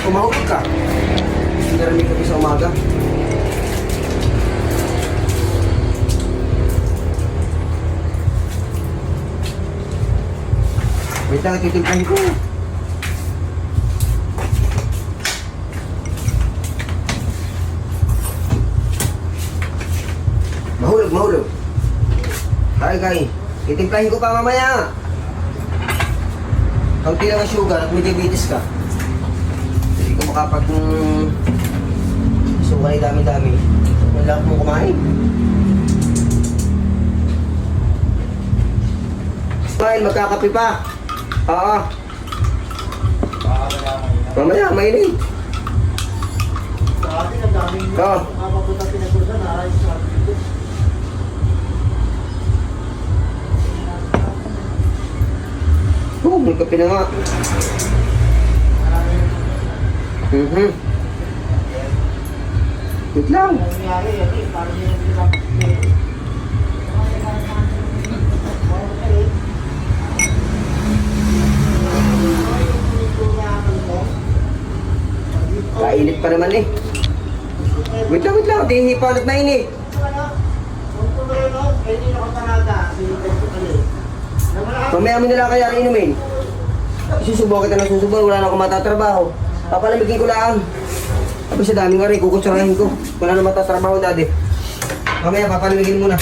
Tumahulog ka. Narinig ko sa umaga. Wait lang, titimplahin ko. Mahulog, mahulog. Kaya. Titimplahin ko pa mamaya. Kaunti lang ang sugar at may diabetes ka. Hindi ko makapag... sugar ay dami-dami. Wala akong kumain. Smile, magkakape pa. Oo. Mamaya, mainit. Sa atin, ang daming Oo. mapapunta pinagulsa na ayos sa atin dito. Oo, may kape na nga. Wait lang. Ang nangyari, yan eh, parang yun ang pinapit. Kainit pa naman eh. Wait lang. Di hipanot na init. Mamaya mo nila kaya inumin. Susubukan kita ng susubukan. Wala na akong matatrabaho. Papalamigin ko lang. Tapos sa dami nga rin, kukutsurahin ko. Wala na matatrabaho, daddy. Mamaya, papalamigin muna.